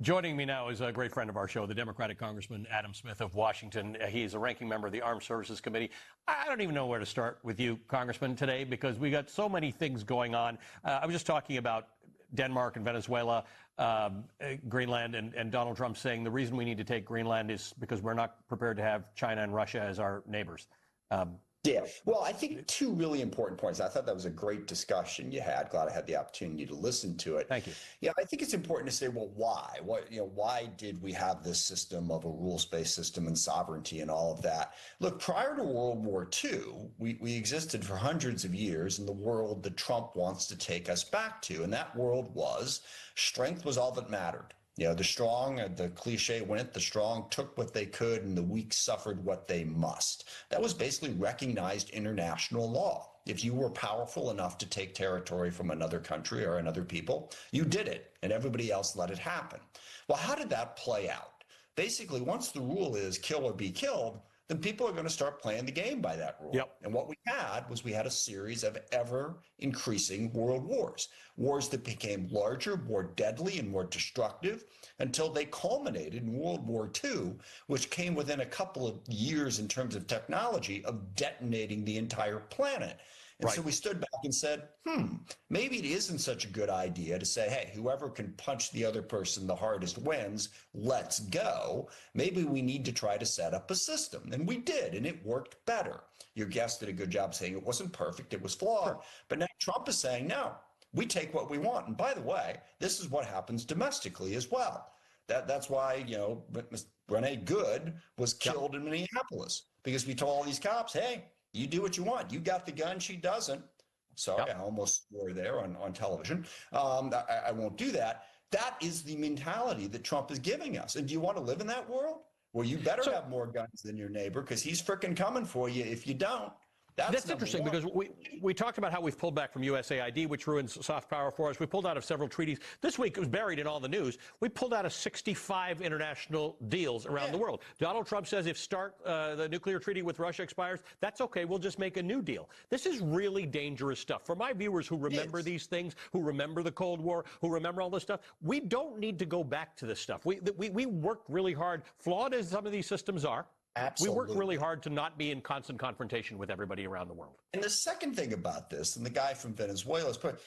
Joining me now is a great friend of our show, the Democratic Congressman Adam Smith of Washington. He's a ranking member of the Armed Services Committee. I don't even know where to start with you, Congressman, today, because we got so many things going on. I was just talking about Denmark and Venezuela, Greenland, and Donald Trump saying the reason we need to take Greenland is because we're not prepared to have China and Russia as our neighbors. Yeah, well, I think two really important points. I thought that was a great discussion you had. Glad I had the opportunity to listen to it. Thank you. Yeah, I think it's important to say, well, why? Why did we have this system of a rules-based system and sovereignty and all of that? Look, prior to World War II, we existed for hundreds of years in the world that Trump wants to take us back to. And that world was strength was all that mattered. The strong, the cliche went, the strong took what they could and the weak suffered what they must. That was basically recognized international law. If you were powerful enough to take territory from another country or another people, you did it and everybody else let it happen. Well, how did that play out? Basically, once the rule is kill or be killed, then people are going to start playing the game by that rule. Yep. And what we had a series of ever increasing world wars, wars that became larger, more deadly, and more destructive until they culminated in World War II, which came within a couple of years in terms of technology of detonating the entire planet. And so we stood back and said, maybe it isn't such a good idea to say, hey, whoever can punch the other person the hardest wins, let's go. Maybe we need to try to set up a system. And we did, and it worked better. Your guest did a good job saying it wasn't perfect, it was flawed. Sure. But now Trump is saying, no, we take what we want. And by the way, this is what happens domestically as well. That's why, Renee Good was killed in Minneapolis, because we told all these cops, hey, you do what you want. You got the gun. She doesn't. Sorry, I almost swore there on television. I won't do that. That is the mentality that Trump is giving us. And do you want to live in that world? Well, you better have more guns than your neighbor, because he's freaking coming for you if you don't. That's interesting, because we talked about how we've pulled back from USAID, which ruins soft power for us. We pulled out of several treaties. This week, it was buried in all the news. We pulled out of 65 international deals around the world. Donald Trump says if the nuclear treaty with Russia expires, that's okay. We'll just make a new deal. This is really dangerous stuff. For my viewers who remember these things, who remember the Cold War, who remember all this stuff, we don't need to go back to this stuff. We worked really hard, flawed as some of these systems are. Absolutely. We work really hard to not be in constant confrontation with everybody around the world. And the second thing about this, and the guy from Venezuela is put,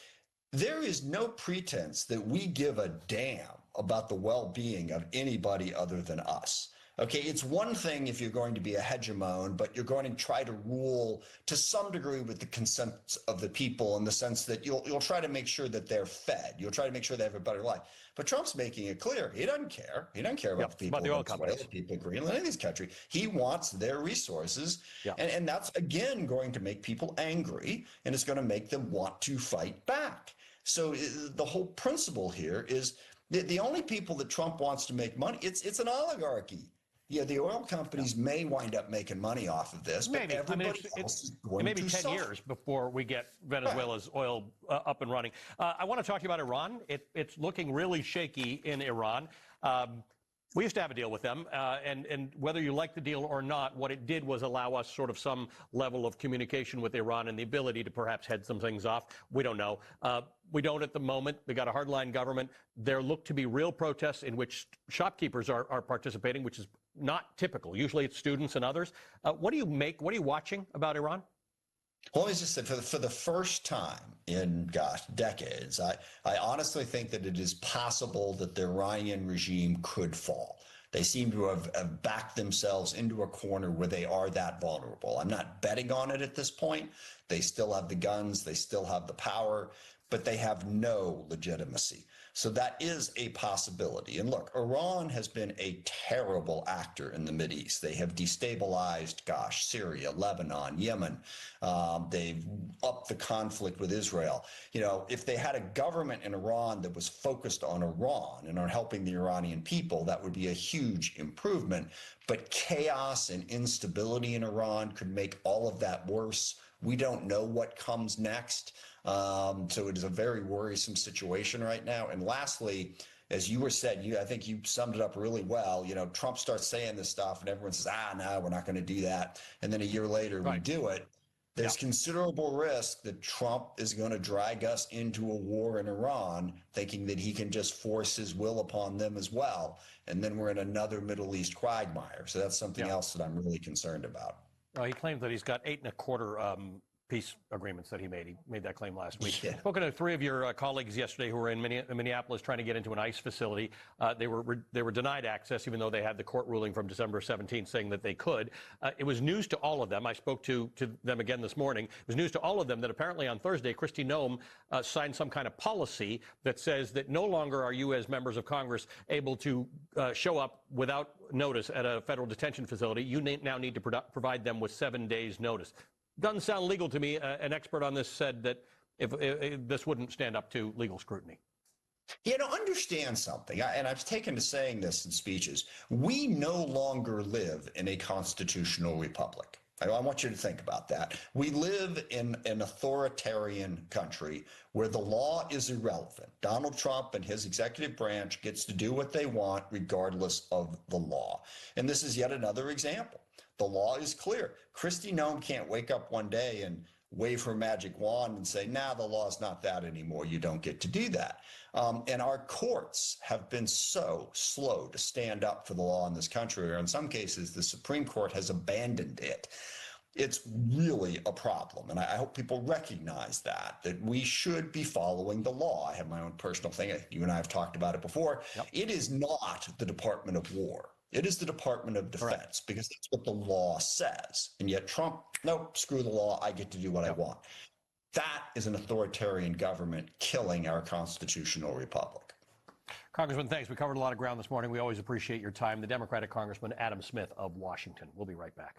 there is no pretense that we give a damn about the well-being of anybody other than us. Okay, it's one thing if you're going to be a hegemon, but you're going to try to rule to some degree with the consent of the people, in the sense that you'll try to make sure that they're fed. You'll try to make sure they have a better life. But Trump's making it clear he doesn't care. He doesn't care about the people about the oil of Venezuela, companies, people of Greenland, any of these countries. He wants their resources, and that's again going to make people angry, and it's going to make them want to fight back. So the whole principle here is the only people that Trump wants to make money, it's an oligarchy. Yeah, the oil companies may wind up making money off of this, but everybody else is going to suffer. 10 years before we get Venezuela's oil up and running. I want to talk to you about Iran. It's looking really shaky in Iran. We used to have a deal with them, and whether you like the deal or not, what it did was allow us sort of some level of communication with Iran and the ability to perhaps head some things off. We don't know. We don't at the moment. We got a hardline government. There look to be real protests in which shopkeepers are participating, which is not typical. Usually it's students and others. What are you watching about Iran? Well, as I said, for the first time in, decades, I honestly think that it is possible that the Iranian regime could fall. They seem to have backed themselves into a corner where they are that vulnerable. I'm not betting on it at this point. They still have the guns, they still have the power, but they have no legitimacy. So that is a possibility. And look, Iran has been a terrible actor in the Mideast. They have destabilized, Syria, Lebanon, Yemen. They've upped the conflict with Israel. If they had a government in Iran that was focused on Iran and on helping the Iranian people, that would be a huge improvement. But chaos and instability in Iran could make all of that worse. We don't know what comes next. So it is a very worrisome situation right now. And lastly, as you were said, I think you summed it up really well. Trump starts saying this stuff and everyone says, no, we're not going to do that. And then a year later, we do it. There's considerable risk that Trump is going to drag us into a war in Iran, thinking that he can just force his will upon them as well. And then we're in another Middle East quagmire. So that's something else that I'm really concerned about. He claims that he's got 8 1/4 peace agreements that he made. He made that claim last week. Yeah. Spoken to 3 of your colleagues yesterday who were in Minneapolis trying to get into an ICE facility. They were denied access, even though they had the court ruling from December 17th saying that they could. It was news to all of them. I spoke to them again this morning. It was news to all of them that apparently on Thursday, Kristi Noem signed some kind of policy that says that no longer are you as members of Congress able to show up without notice at a federal detention facility. You now need to provide them with 7 days notice. Doesn't sound legal to me. An expert on this said that if this wouldn't stand up to legal scrutiny. Understand something, and I've taken to saying this in speeches. We no longer live in a constitutional republic. I want you to think about that. We live in an authoritarian country where the law is irrelevant. Donald Trump and his executive branch gets to do what they want regardless of the law. And this is yet another example. The law is clear. Kristi Noem can't wake up one day and wave her magic wand and say, nah, the law is not that anymore. You don't get to do that. And our courts have been so slow to stand up for the law in this country, or in some cases, the Supreme Court has abandoned it. It's really a problem. And I hope people recognize that we should be following the law. I have my own personal thing. You and I have talked about it before. Yep. It is not the Department of War. It is the Department of Defense, because that's what the law says. And yet Trump, nope, screw the law. I get to do what I want. That is an authoritarian government killing our constitutional republic. Congressman, thanks. We covered a lot of ground this morning. We always appreciate your time. The Democratic Congressman Adam Smith of Washington. We'll be right back.